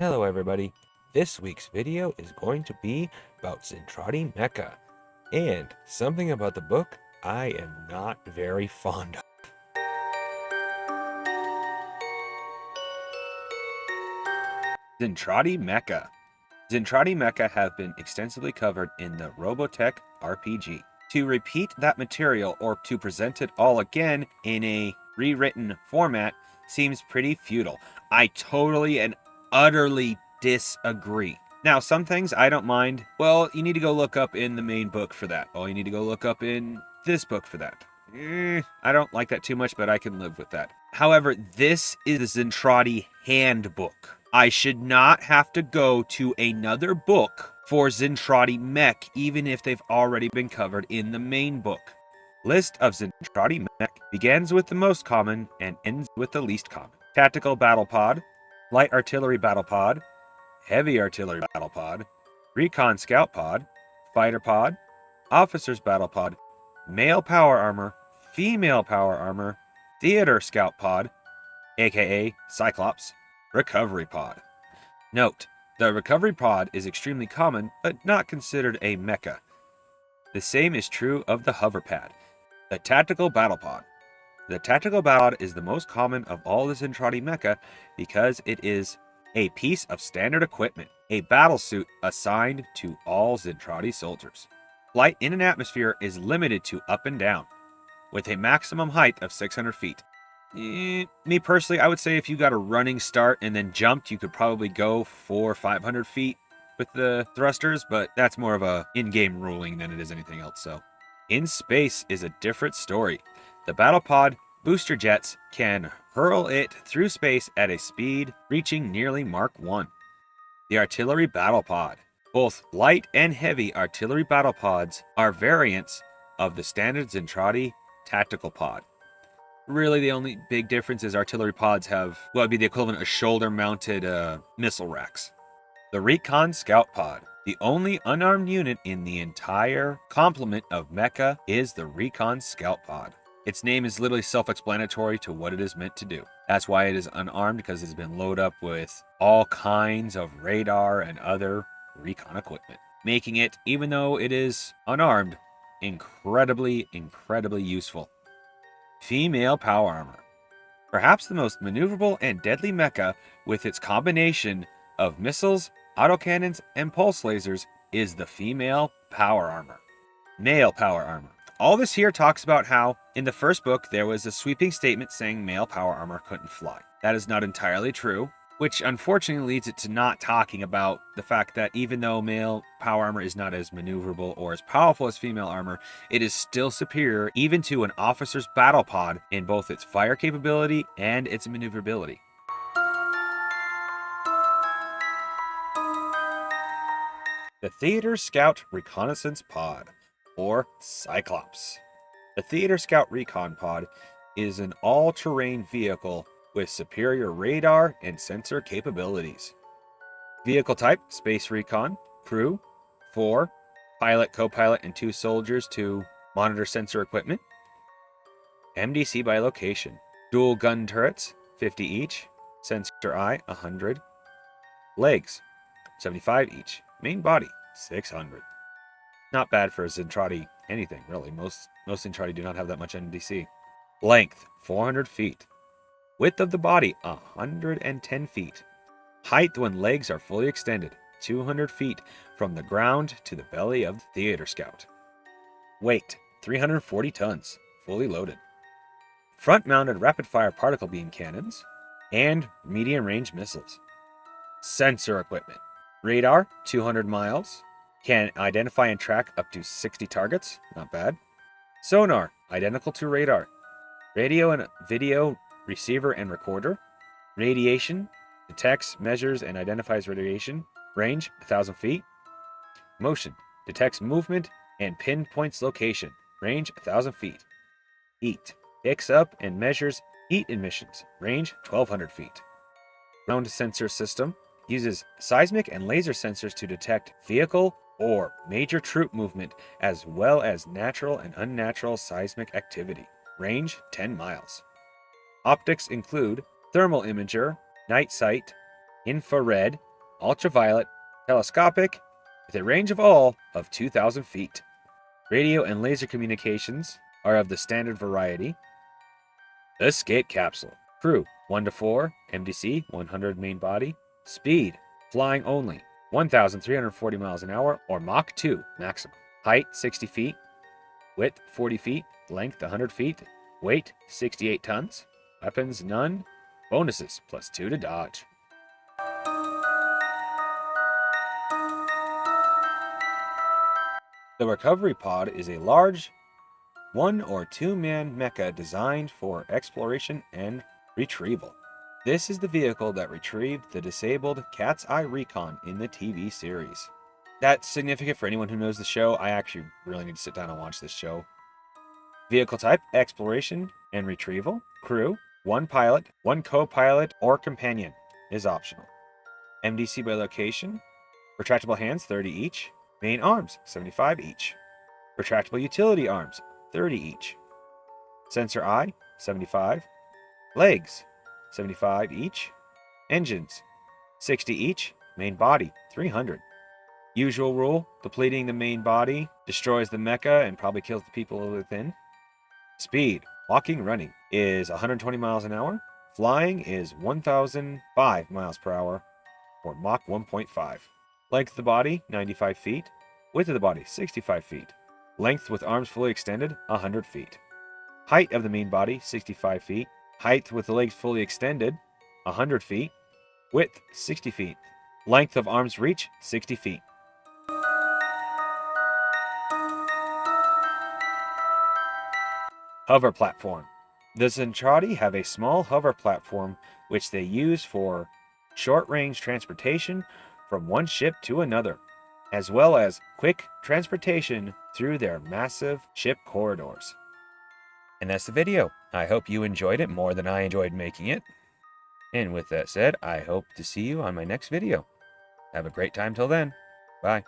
Hello everybody, this week's video is going to be about ZENTRAEDI MECHA, and something about the book I am not very fond of. ZENTRAEDI MECHA. ZENTRAEDI MECHA have been extensively covered in the Robotech RPG. To repeat that material or to present it all again in a rewritten format seems pretty futile. I totally and utterly disagree. Now, some things I don't mind. Well, you need to go look up in the main book for that. Oh, you need to go look up in this book for that. I don't like that too much, but I can live with that. However, this is the ZENTRAEDI handbook. I should not have to go to another book for ZENTRAEDI Mech, even if they've already been covered in the main book. List of ZENTRAEDI Mech begins with the most common and ends with the least common. Tactical Battle Pod, Light Artillery Battle Pod, Heavy Artillery Battle Pod, Recon Scout Pod, Fighter Pod, Officer's Battle Pod, Male Power Armor, Female Power Armor, Theater Scout Pod, aka Cyclops, Recovery Pod. Note, the Recovery Pod is extremely common, but not considered a mecha. The same is true of the Hover Pad. The Tactical Battle Pod. The Tactical Battle Pod is the most common of all the ZENTRAEDI mecha because it is a piece of standard equipment, a battle suit assigned to all ZENTRAEDI soldiers. Flight in an atmosphere is limited to up and down, with a maximum height of 600 feet. Me personally, I would say if you got a running start and then jumped, you could probably go 400 or 500 feet with the thrusters, but that's more of a in-game ruling than it is anything else. So, in space is a different story. The battle pod booster jets can hurl it through space at a speed reaching nearly Mach 1. The artillery battle pod. Both light and heavy artillery battle pods are variants of the standard ZENTRAEDI tactical pod. Really, the only big difference is artillery pods have what would be the equivalent of shoulder-mounted missile racks. The Recon Scout Pod. The only unarmed unit in the entire complement of mecha is the Recon Scout Pod. Its name is literally self-explanatory to what it is meant to do. That's why it is unarmed, because it's been loaded up with all kinds of radar and other recon equipment, making it, even though it is unarmed, incredibly useful. Female Power Armor. Perhaps the most maneuverable and deadly mecha with its combination of missiles, autocannons, and pulse lasers is the Female Power Armor. Male Power Armor. All this here talks about how, in the first book, there was a sweeping statement saying male power armor couldn't fly. That is not entirely true, which unfortunately leads it to not talking about the fact that even though male power armor is not as maneuverable or as powerful as female armor, it is still superior even to an officer's battle pod in both its fire capability and its maneuverability. The Theater Scout Reconnaissance Pod, or Cyclops. The Theater Scout Recon Pod is an all-terrain vehicle with superior radar and sensor capabilities. Vehicle type, Space Recon. Crew, 4. Pilot, co-pilot, and 2 soldiers to monitor sensor equipment. MDC by location. Dual gun turrets, 50 each. Sensor eye, 100. Legs, 75 each. Main body, 600. Not bad for a ZENTRAEDI anything, really. Most ZENTRAEDI do not have that much MDC. Length, 400 feet. Width of the body, 110 feet. Height when legs are fully extended, 200 feet from the ground to the belly of the Theater Scout. Weight, 340 tons, fully loaded. Front-mounted rapid-fire particle beam cannons and medium-range missiles. Sensor equipment. Radar, 200 miles. Can identify and track up to 60 targets, not bad. Sonar, identical to radar. Radio and video receiver and recorder. Radiation, detects, measures, and identifies radiation. Range, 1,000 feet. Motion, detects movement and pinpoints location. Range, 1,000 feet. Heat, picks up and measures heat emissions. Range, 1,200 feet. Ground sensor system, uses seismic and laser sensors to detect vehicle or major troop movement, as well as natural and unnatural seismic activity. Range, 10 miles. Optics include thermal imager, night sight, infrared, ultraviolet, telescopic, with a range of all of 2,000 feet. Radio and laser communications are of the standard variety. Escape capsule. Crew 1 to 4, MDC 100 main body. Speed, flying only, 1,340 miles an hour or Mach 2 maximum. Height 60 feet, width 40 feet, length 100 feet, weight 68 tons. Weapons none. Bonuses +2 to dodge. The recovery pod is a large 1 or 2 man mecha designed for exploration and retrieval. This is the vehicle that retrieved the disabled Cat's Eye Recon in the TV series. That's significant for anyone who knows the show. I actually really need to sit down and watch this show. Vehicle type, exploration and retrieval. Crew, 1 pilot, 1 co-pilot or companion is optional. MDC by location. Retractable hands, 30 each. Main arms, 75 each. Retractable utility arms, 30 each. Sensor eye, 75. Legs, 75 each. Engines, 60 each. Main body, 300. Usual rule, depleting the main body destroys the mecha and probably kills the people within. Speed, walking, running, is 120 miles an hour. Flying is 1,005 miles per hour, or Mach 1.5. Length of the body, 95 feet. Width of the body, 65 feet. Length with arms fully extended, 100 feet. Height of the main body, 65 feet. Height with the legs fully extended, 100 feet. Width, 60 feet. Length of arms reach, 60 feet. Hover platform. The ZENTRAEDI have a small hover platform which they use for short-range transportation from one ship to another, as well as quick transportation through their massive ship corridors. And that's the video. I hope you enjoyed it more than I enjoyed making it. And with that said, I hope to see you on my next video. Have a great time till then. Bye.